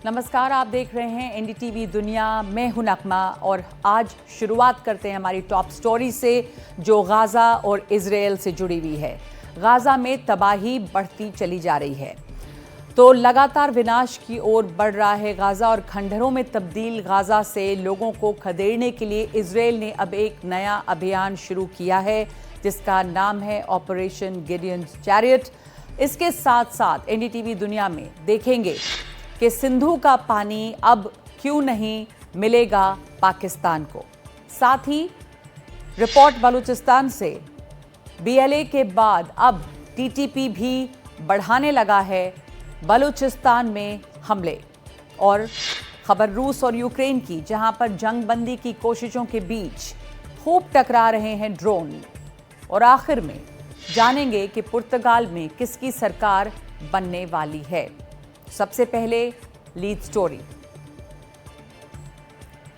नमस्कार, आप देख रहे हैं एनडीटीवी दुनिया। मैं हूं नकमा और आज शुरुआत करते हैं हमारी टॉप स्टोरी से जो गाजा और इजरायल से जुड़ी हुई है। गाजा में तबाही बढ़ती चली जा रही है तो लगातार विनाश की ओर बढ़ रहा है गाजा और खंडहरों में तब्दील गाजा से लोगों को खदेड़ने के लिए इजरायल ने अब एक नया अभियान शुरू किया है जिसका नाम है ऑपरेशन गिडियन चैरियट। इसके साथ साथ एनडीटीवी दुनिया में देखेंगे कि सिंधु का पानी अब क्यों नहीं मिलेगा पाकिस्तान को। साथ ही रिपोर्ट बलूचिस्तान से बीएलए के बाद अब टीटीपी भी बढ़ाने लगा है बलूचिस्तान में हमले। और खबर रूस और यूक्रेन की, जहां पर जंगबंदी की कोशिशों के बीच खूब टकरा रहे हैं ड्रोन। और आखिर में जानेंगे कि पुर्तगाल में किसकी सरकार बनने वाली है। सबसे पहले लीड स्टोरी।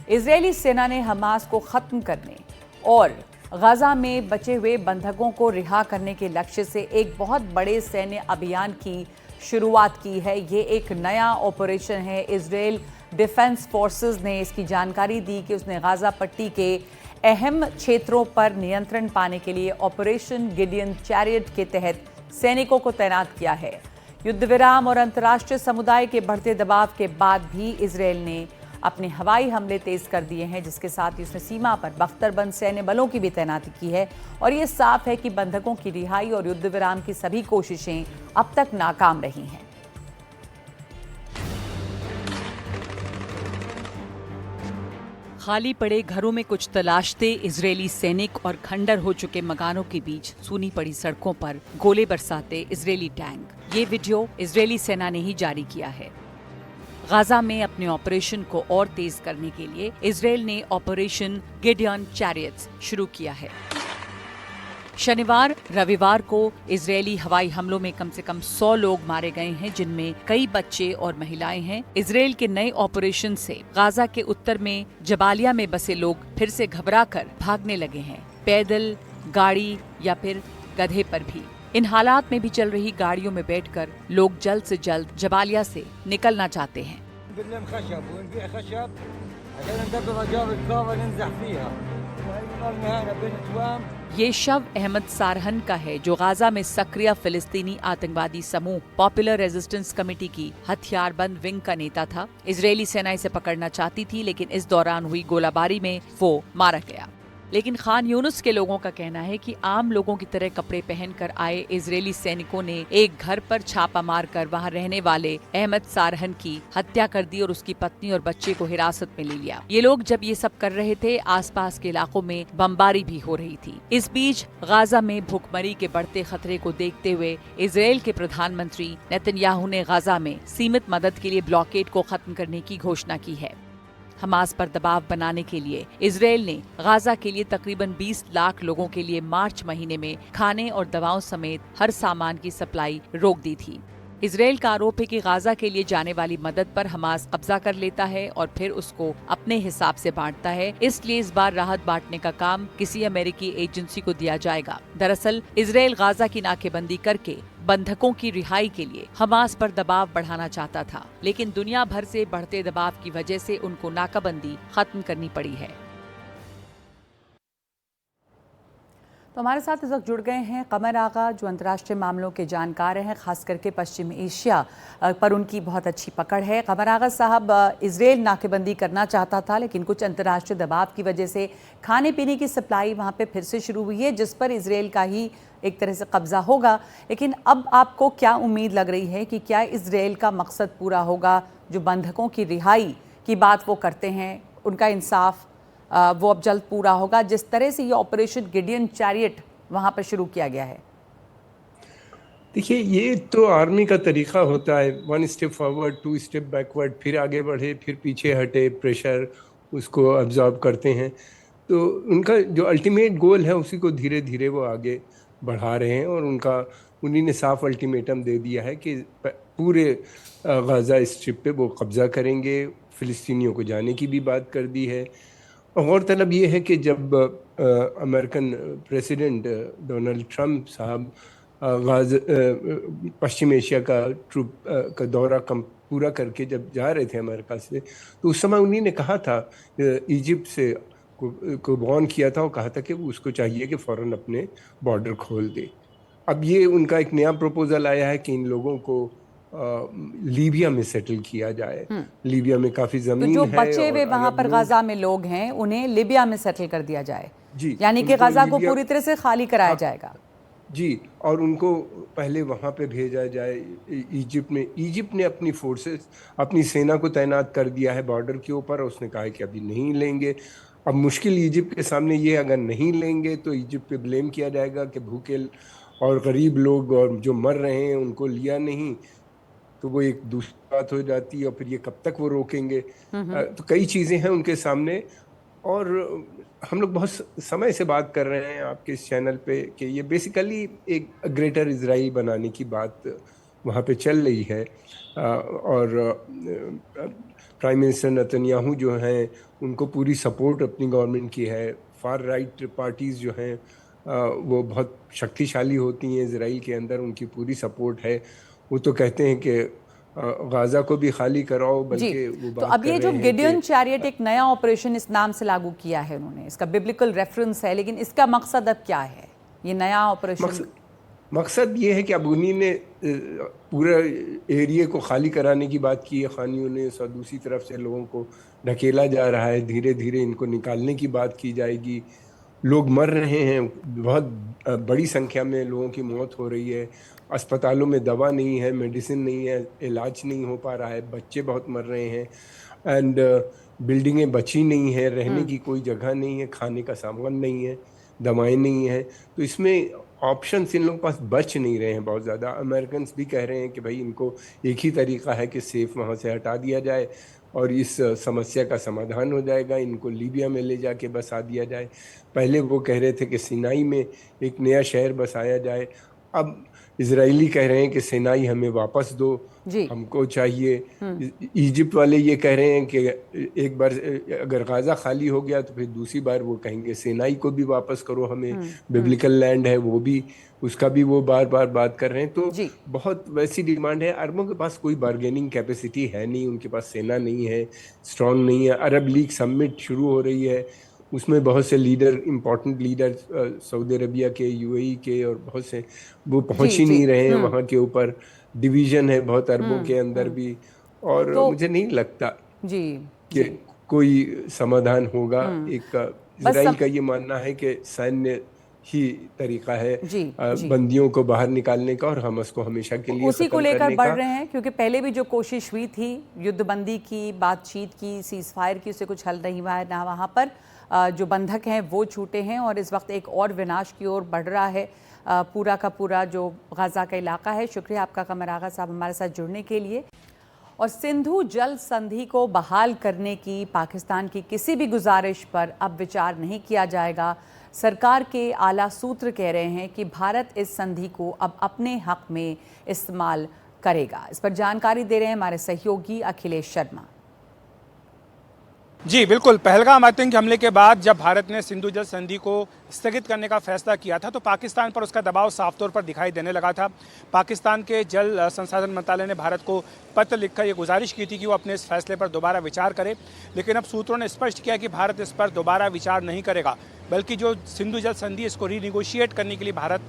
इजरायली सेना ने हमास को खत्म करने और गाजा में बचे हुए बंधकों को रिहा करने के लक्ष्य से एक बहुत बड़े सैन्य अभियान की शुरुआत की है। ये एक नया ऑपरेशन है। इजरायल डिफेंस फोर्सेस ने इसकी जानकारी दी कि उसने गाजा पट्टी के अहम क्षेत्रों पर नियंत्रण पाने के लिए ऑपरेशन गिडियन चैरियट के तहत सैनिकों को तैनात किया है। युद्ध विराम और अंतर्राष्ट्रीय समुदाय के बढ़ते दबाव के बाद भी इजरायल ने अपने हवाई हमले तेज कर दिए हैं, जिसके साथ ही उसने सीमा पर बख्तरबंद सैन्य बलों की भी तैनाती की है। और ये साफ है कि बंधकों की रिहाई और युद्ध विराम की सभी कोशिशें अब तक नाकाम रही हैं। खाली पड़े घरों में कुछ तलाशते इजरायली सैनिक और खंडर हो चुके मकानों के बीच सूनी पड़ी सड़कों पर गोले बरसाते इजरायली टैंक। ये वीडियो इजरायली सेना ने ही जारी किया है। गाजा में अपने ऑपरेशन को और तेज करने के लिए इजरायल ने ऑपरेशन गिडियन चैरियट्स शुरू किया है। शनिवार रविवार को इजरायली हवाई हमलों में कम से कम 100 लोग मारे गए हैं, जिनमें कई बच्चे और महिलाएं हैं। इजरायल के नए ऑपरेशन से गाजा के उत्तर में जबालिया में बसे लोग फिर से घबराकर भागने लगे हैं, पैदल, गाड़ी या फिर गधे पर भी। इन हालात में भी चल रही गाड़ियों में बैठकर लोग जल्द से जल्द जबालिया से निकलना चाहते हैं। ये शव अहमद सारहन का है, जो गाजा में सक्रिय फिलिस्तीनी आतंकवादी समूह पॉपुलर रेजिस्टेंस कमेटी की हथियारबंद विंग का नेता था। इजरायली सेना इसे पकड़ना चाहती थी, लेकिन इस दौरान हुई गोलाबारी में वो मारा गया। लेकिन खान यूनुस के लोगों का कहना है कि आम लोगों की तरह कपड़े पहनकर आए इजरायली सैनिकों ने एक घर पर छापा मारकर वहां रहने वाले अहमद सारहन की हत्या कर दी और उसकी पत्नी और बच्चे को हिरासत में ले लिया। ये लोग जब ये सब कर रहे थे, आसपास के इलाकों में बमबारी भी हो रही थी। इस बीच गाजा में भूखमरी के बढ़ते खतरे को देखते हुए इजरायल के प्रधानमंत्री नेतन्याहू ने गाजा में सीमित मदद के लिए ब्लॉकेड को खत्म करने की घोषणा की है। हमास पर दबाव बनाने के लिए इजरायल ने गाजा के लिए तकरीबन 20 लाख लोगों के लिए मार्च महीने में खाने और दवाओं समेत हर सामान की सप्लाई रोक दी थी। इजरायल का आरोप है कि गाजा के लिए जाने वाली मदद पर हमास कब्जा कर लेता है और फिर उसको अपने हिसाब से बांटता है। इसलिए इस बार राहत बांटने का काम किसी अमेरिकी एजेंसी को दिया जाएगा। दरअसल इजरायल गाजा की नाकेबंदी करके बंधकों की रिहाई के लिए हमास पर दबाव बढ़ाना चाहता था, लेकिन दुनिया भर से बढ़ते दबाव की वजह से उनको नाकाबंदी खत्म करनी पड़ी है। तो हमारे साथ इस वक्त जुड़ गए हैं कमर आगा, जो अंतर्राष्ट्रीय मामलों के जानकार हैं, खास करके पश्चिम एशिया पर उनकी बहुत अच्छी पकड़ है। कमर आगा साहब, इजरायल नाकेबंदी करना चाहता था, लेकिन कुछ अंतर्राष्ट्रीय दबाव की वजह से खाने पीने की सप्लाई वहाँ पे फिर से शुरू हुई है, जिस पर इजरायल का ही एक तरह से कब्जा होगा। लेकिन अब आपको क्या उम्मीद लग रही है कि क्या इजरायल का मकसद पूरा होगा? जो बंधकों की रिहाई की बात वो करते हैं, उनका इंसाफ वो अब जल्द पूरा होगा, जिस तरह से ये ऑपरेशन गिडियन चैरियट वहां पर शुरू किया गया है? देखिए, ये तो आर्मी का तरीका होता है, 1 स्टेप फॉरवर्ड 2 स्टेप बैकवर्ड, फिर आगे बढ़े फिर पीछे हटे, प्रेशर उसको अब्जॉर्ब करते हैं। तो उनका जो अल्टीमेट गोल है उसी को धीरे धीरे वो आगे बढ़ा रहे हैं। और उन्हीं ने साफ अल्टीमेटम दे दिया है कि पूरे गाजा स्ट्रिप पे वो कब्जा करेंगे। फिलिस्तीनियों को जाने की भी बात कर दी है। और तलब ये है कि जब अमेरिकन प्रेसिडेंट डोनाल्ड ट्रंप साहब पश्चिम एशिया का ट्रूप का दौरा पूरा करके जब जा रहे थे अमेरिका से, तो उस समय उन्हीं ने कहा था, इजिप्ट से को वार्न किया था और कहा था कि उसको चाहिए कि फौरन अपने बॉर्डर खोल दे। अब ये उनका एक नया प्रपोजल आया है कि इन लोगों को लीबिया में सेटल किया जाए। लीबिया में काफी तो जमीन जो है बचे हुए और वहां अरब पर लोग, गाजा में लोग हैं उन्हें लिबिया में सेटल कर दिया जाए, जी, यानी कि उनको गाजा को लीबिया, पूरी तरह से खाली कराया हाँ, जाएगा। जी, और उनको पहले वहां पे भेजा जाए इजिप्ट में। इजिप्ट ने अपनी फोर्सेस, अपनी सेना को तैनात कर दिया है बॉर्डर के ऊपर, और उसने कहा है कि अभी नहीं लेंगे। अब मुश्किल इजिप्ट के सामने ये, अगर नहीं लेंगे तो इजिप्ट पे ब्लेम किया जाएगा कि भूखे और गरीब लोग और जो मर रहे हैं उनको लिया नहीं, तो वो एक दूसरी बात हो जाती है, और फिर ये कब तक वो रोकेंगे। तो कई चीजें हैं उनके सामने। और हम लोग बहुत समय से बात कर रहे हैं आपके इस चैनल पे कि ये बेसिकली एक ग्रेटर इजराइल बनाने की बात वहाँ पे चल रही है। और प्राइम मिनिस्टर नेतन्याहू जो हैं उनको पूरी सपोर्ट अपनी गवर्नमेंट की है। फार राइट पार्टीज जो हैं वो बहुत शक्तिशाली होती हैं इजराइल के अंदर, उनकी पूरी सपोर्ट है। वो तो कहते हैं कि गाजा को भी खाली कराओ, जी, बल्कि वो तो बात अब कर ये जो रहे हैं कि गिडियन चैरियट एक नया ऑपरेशन इस नाम से लागू किया है उन्होंने, इसका बिब्लिकल रेफरेंस है, लेकिन इसका मकसद अब क्या है, ये नया ऑपरेशन? मकसद ये है कि अब उन्हीं ने पूरा एरिया को खाली कराने की बात की है खानियों ने, और दूसरी तरफ से लोगों को ढकेला जा रहा है, धीरे धीरे इनको निकालने की बात की जाएगी। लोग मर रहे हैं, बहुत बड़ी संख्या में लोगों की मौत हो रही है। अस्पतालों में दवा नहीं है, मेडिसिन नहीं है, इलाज नहीं हो पा रहा है, बच्चे बहुत मर रहे हैं। एंड बिल्डिंगें बची नहीं है, रहने की कोई जगह नहीं है, खाने का सामान नहीं है, दवाएं नहीं है। तो इसमें ऑप्शंस इन लोगों के पास बच नहीं रहे हैं बहुत ज़्यादा। अमेरिकन भी कह रहे हैं कि भाई इनको एक ही तरीका है कि सेफ वहाँ से हटा दिया जाए और इस समस्या का समाधान हो जाएगा, इनको लीबिया में ले जाके बसा दिया जाए। पहले वो कह रहे थे कि सिनाई में एक नया शहर बसाया जाए, अब इजरायली कह रहे हैं कि सिनाई हमें वापस दो, जी, हमको चाहिए। इजिप्ट वाले ये कह रहे हैं कि एक बार अगर गाजा खाली हो गया तो फिर दूसरी बार वो कहेंगे सिनाई को भी वापस करो हमें, बिब्लिकल लैंड है वो भी, उसका भी वो बार बार बात कर रहे हैं। तो जी, बहुत वैसी डिमांड है। अरबों के पास कोई बार्गेनिंग कैपेसिटी है नहीं, उनके पास सेना नहीं है, स्ट्रांग नहीं है। अरब लीग समिट शुरू हो रही है, उसमें बहुत से leader, important leader Saudi Arabia के, यूएई के, और बहुत से वो पहुंच जी, ही जी, नहीं रहे हैं वहां के ऊपर। डिवीजन है बहुत अरबों के अंदर भी, और तो मुझे नहीं लगता जी, कि जी, कोई समाधान होगा। एक बस इजराइल का ये मानना है कि सैन्य ही तरीका है जी, जी, बंदियों को बाहर निकालने का और हमास को हमेशा के लिए उसी को खत्म लेकर करने बढ़ का। रहे हैं, क्योंकि पहले भी जो कोशिश हुई थी युद्धबंदी की, बातचीत की, सीज फायर की, उससे कुछ हल नहीं हुआ है ना। वहाँ पर जो बंधक हैं वो छूटे हैं, और इस वक्त एक और विनाश की ओर बढ़ रहा है पूरा का पूरा जो गाजा का इलाका है। शुक्रिया आपका कमर आगा साहब हमारे साथ जुड़ने के लिए। और सिंधु जल संधि को बहाल करने की पाकिस्तान की किसी भी गुजारिश पर अब विचार नहीं किया जाएगा। सरकार के आला सूत्र कह रहे हैं कि भारत इस संधि को अब अपने हक में इस्तेमाल करेगा। इस पर जानकारी दे रहे हैं हमारे सहयोगी अखिलेश शर्मा। जी बिल्कुल, पहलगाम आतंकी हमले के बाद जब भारत ने सिंधु जल संधि को स्थगित करने का फैसला किया था तो पाकिस्तान पर उसका दबाव साफ तौर पर दिखाई देने लगा था। पाकिस्तान के जल संसाधन मंत्रालय ने भारत को पत्र लिखकर ये गुजारिश की थी कि वो अपने इस फैसले पर दोबारा विचार करे, लेकिन अब सूत्रों ने स्पष्ट किया कि भारत इस पर दोबारा विचार नहीं करेगा, बल्कि जो सिंधु जल संधि इसको रीनिगोशिएट करने के लिए भारत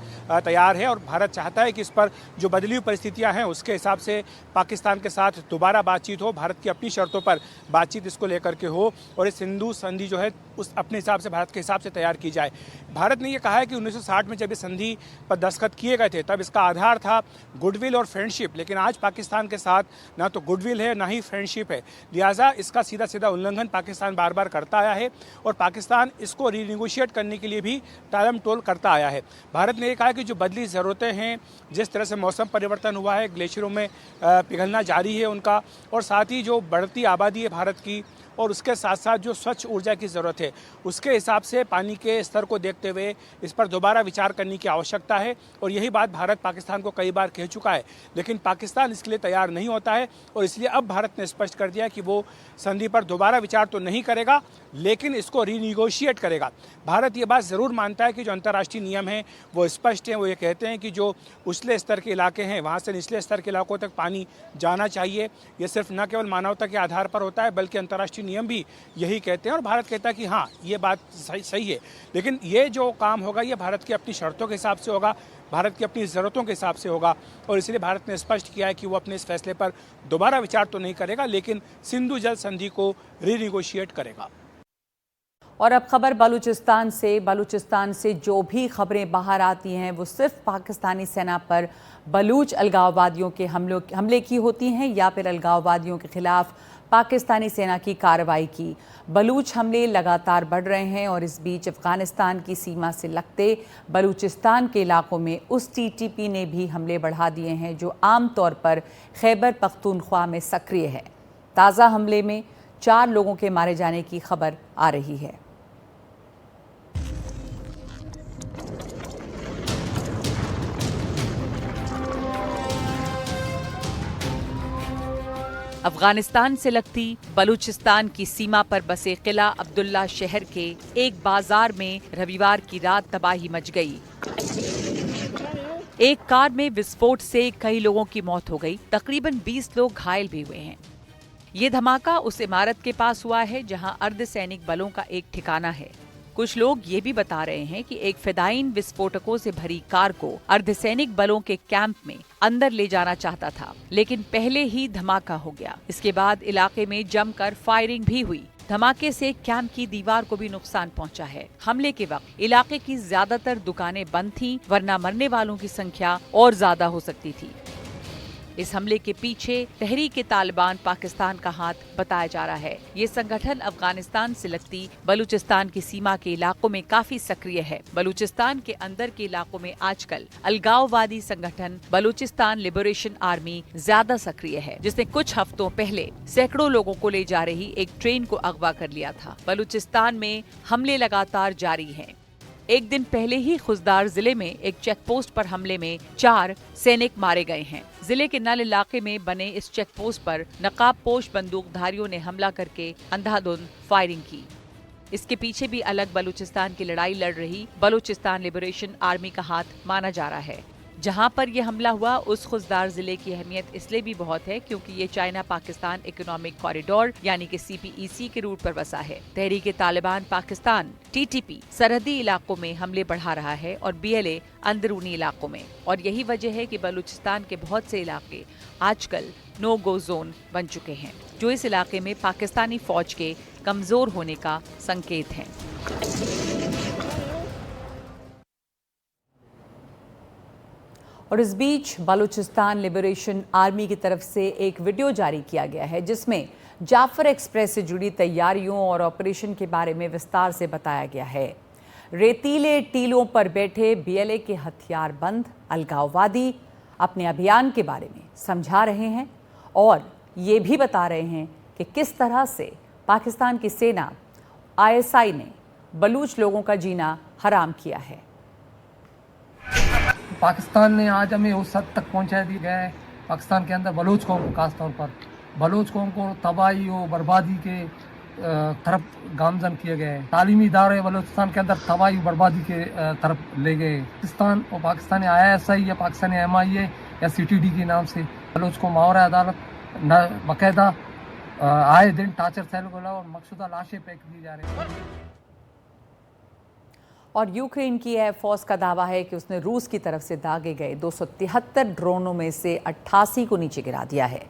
तैयार है। और भारत चाहता है कि इस पर जो बदली हुई परिस्थितियाँ हैं उसके हिसाब से पाकिस्तान के साथ दोबारा बातचीत हो, भारत की अपनी शर्तों पर बातचीत इसको लेकर के हो, और ये सिंधु संधि जो है उस अपने हिसाब से, भारत के हिसाब से तैयार की जाए। भारत ने ये कहा है कि 1960 में जब ये संधि पर दस्तखत किए गए थे तब इसका आधार था गुडविल और फ्रेंडशिप, लेकिन आज पाकिस्तान के साथ ना तो गुडविल है ना ही फ्रेंडशिप है, लिहाजा इसका सीधा सीधा उल्लंघन पाकिस्तान बार बार करता आया है और पाकिस्तान इसको रीनिगोशिएट करने के लिए भी टालम टोल करता आया है। भारत ने ये कहा कि जो बदली ज़रूरतें हैं, जिस तरह से मौसम परिवर्तन हुआ है, ग्लेशियरों में पिघलना जारी है उनका, और साथ ही जो बढ़ती आबादी है भारत की, और उसके साथ साथ जो स्वच्छ ऊर्जा की ज़रूरत है, उसके हिसाब से पानी के स्तर को देखते हुए इस पर दोबारा विचार करने की आवश्यकता है। और यही बात भारत पाकिस्तान को कई बार कह चुका है, लेकिन पाकिस्तान इसके लिए तैयार नहीं होता है, और इसलिए अब भारत ने स्पष्ट कर दिया कि वो संधि पर दोबारा विचार तो नहीं करेगा, लेकिन इसको रीनिगोशिएट करेगा। भारत ये बात ज़रूर मानता है कि जो अंतर्राष्ट्रीय नियम हैं वो स्पष्ट हैं। वो ये कहते हैं कि जो उछले स्तर के इलाके हैं वहाँ से निचले स्तर के इलाकों तक पानी जाना चाहिए। ये सिर्फ न केवल मानवता के आधार पर होता है बल्कि अंतर्राष्ट्रीय नियम भी यही कहते हैं। और भारत कहता है कि हाँ, ये बात सही है, लेकिन ये जो काम होगा ये भारत की अपनी शर्तों के हिसाब से होगा, भारत की अपनी ज़रूरतों के हिसाब से होगा। और इसलिए भारत ने स्पष्ट किया है कि वो अपने इस फैसले पर दोबारा विचार तो नहीं करेगा, लेकिन सिंधु जल संधि को रीनिगोशिएट करेगा। और अब खबर बलूचिस्तान से जो भी खबरें बाहर आती हैं वो सिर्फ पाकिस्तानी सेना पर बलूच अलगाववादियों के हमले की होती हैं या फिर अलगाववादियों के खिलाफ पाकिस्तानी सेना की कार्रवाई की। बलूच हमले लगातार बढ़ रहे हैं और इस बीच अफगानिस्तान की सीमा से लगते बलूचिस्तान के इलाकों में उस टीटीपी ने भी हमले बढ़ा दिए हैं जो आमतौर पर खैबर पख्तूनख्वा में सक्रिय है। ताज़ा हमले में 4 लोगों के मारे जाने की खबर आ रही है। अफगानिस्तान से लगती बलूचिस्तान की सीमा पर बसे किला अब्दुल्ला शहर के एक बाजार में रविवार की रात तबाही मच गई। एक कार में विस्फोट से कई लोगों की मौत हो गई, तकरीबन 20 लोग घायल भी हुए हैं। ये धमाका उस इमारत के पास हुआ है जहां अर्धसैनिक बलों का एक ठिकाना है। कुछ लोग ये भी बता रहे हैं कि एक फिदायीन विस्फोटकों से भरी कार को अर्धसैनिक बलों के कैंप में अंदर ले जाना चाहता था, लेकिन पहले ही धमाका हो गया। इसके बाद इलाके में जमकर फायरिंग भी हुई। धमाके से कैंप की दीवार को भी नुकसान पहुंचा है। हमले के वक्त इलाके की ज्यादातर दुकानें बंद थीं, वरना मरने वालों की संख्या और ज्यादा हो सकती थी। इस हमले के पीछे तहरीक-ए-तालिबान पाकिस्तान का हाथ बताया जा रहा है। ये संगठन अफगानिस्तान से लगती बलूचिस्तान की सीमा के इलाकों में काफी सक्रिय है। बलूचिस्तान के अंदर के इलाकों में आजकल अलगाववादी संगठन बलूचिस्तान लिबरेशन आर्मी ज्यादा सक्रिय है, जिसने कुछ हफ्तों पहले सैकड़ों लोगों को ले जा रही एक ट्रेन को अगवा कर लिया था। बलूचिस्तान में हमले लगातार जारी हैं। एक दिन पहले ही खुजदार जिले में एक चेक पोस्ट पर हमले में 4 सैनिक मारे गए हैं। जिले के नल इलाके में बने इस चेक पोस्ट पर नकाबपोश बंदूकधारियों ने हमला करके अंधाधुंध फायरिंग की। इसके पीछे भी अलग बलूचिस्तान की लड़ाई लड़ रही बलूचिस्तान लिबरेशन आर्मी का हाथ माना जा रहा है। जहां पर यह हमला हुआ उस खुजदार जिले की अहमियत इसलिए भी बहुत है क्योंकि ये चाइना पाकिस्तान इकोनॉमिक कॉरिडोर यानी कि CPEC के रूट पर बसा है। तहरीक-ए-तालिबान पाकिस्तान TTP सरहदी इलाकों में हमले बढ़ा रहा है और BLA अंदरूनी इलाकों में। और यही वजह है कि बलूचिस्तान के बहुत से इलाके आजकल नो गो जोन बन चुके हैं, जो इस इलाके में पाकिस्तानी फौज के कमजोर होने का संकेत है। और इस बीच बलूचिस्तान लिबरेशन आर्मी की तरफ से एक वीडियो जारी किया गया है जिसमें जाफर एक्सप्रेस से जुड़ी तैयारियों और ऑपरेशन के बारे में विस्तार से बताया गया है। रेतीले टीलों पर बैठे BLA के हथियारबंद अलगाववादी अपने अभियान के बारे में समझा रहे हैं और ये भी बता रहे हैं कि किस तरह से पाकिस्तान की सेना ISI ने बलूच लोगों का जीना हराम किया है। पाकिस्तान ने आज हमें उस हद तक पहुंचा दिया है, पाकिस्तान के अंदर बलूच कौम को खास तौर पर बलूच कौम को तबाही और बर्बादी के तरफ गामजन किए गए। तालीमी इदारे बलूचिस्तान के अंदर तबाही बर्बादी के तरफ ले गए। पाकिस्तान और पाकिस्तानी ISI या पाकिस्तानी MIA या CTD के नाम से बलूच को मावर अदालत न बाकायदा आए दिन टार्चर सेल को और मकसूदा लाशें फेंक दी जा रही हैं। और यूक्रेन की एयरफोर्स का दावा है कि उसने रूस की तरफ से दागे गए 273 ड्रोनों में से 88 को नीचे गिरा दिया है।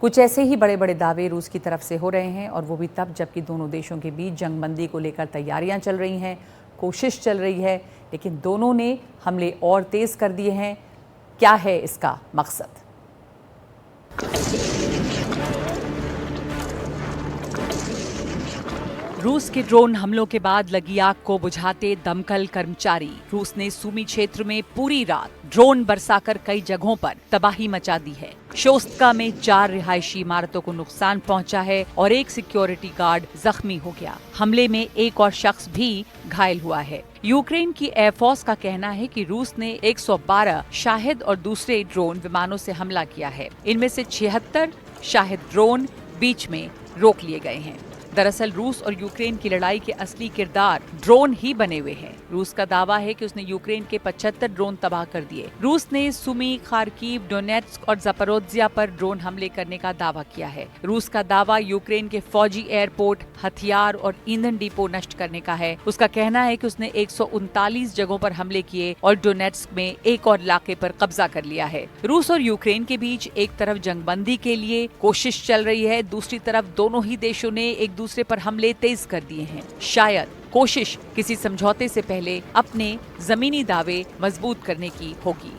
कुछ ऐसे ही बड़े बड़े दावे रूस की तरफ से हो रहे हैं और वो भी तब जबकि दोनों देशों के बीच जंगबंदी को लेकर तैयारियां चल रही हैं, कोशिश चल रही है, लेकिन दोनों ने हमले और तेज कर दिए हैं। क्या है इसका मकसद? रूस के ड्रोन हमलों के बाद लगी आग को बुझाते दमकल कर्मचारी। रूस ने सूमी क्षेत्र में पूरी रात ड्रोन बरसाकर कई जगहों पर तबाही मचा दी है। शोस्tka में 4 रिहायशी इमारतों को नुकसान पहुंचा है और एक सिक्योरिटी गार्ड जख्मी हो गया। हमले में एक और शख्स भी घायल हुआ है। यूक्रेन की एयरफोर्स का कहना है कि रूस ने 112 शाहिद और दूसरे ड्रोन विमानों से हमला किया है। इनमें से 76 शाहिद ड्रोन बीच में रोक लिए गए हैं। दरअसल रूस और यूक्रेन की लड़ाई के असली किरदार ड्रोन ही बने हुए हैं। रूस का दावा है कि उसने यूक्रेन के 75 ड्रोन तबाह कर दिए। रूस ने सुमी, खार्किव, डोनेट्स्क और ज़पोरिज़िया पर ड्रोन हमले करने का दावा किया है। रूस का दावा यूक्रेन के फौजी एयरपोर्ट, हथियार और ईंधन डिपो नष्ट करने का है। उसका कहना है कि उसने 139 जगहों पर हमले किए और डोनेट्स्क में एक और इलाके पर कब्जा कर लिया है। रूस और यूक्रेन के बीच एक तरफ जंगबंदी के लिए कोशिश चल रही है, दूसरी तरफ दोनों ही देशों ने एक दूसरे पर हमले तेज कर दिए हैं। शायद कोशिश किसी समझौते से पहले अपने जमीनी दावे मजबूत करने की होगी।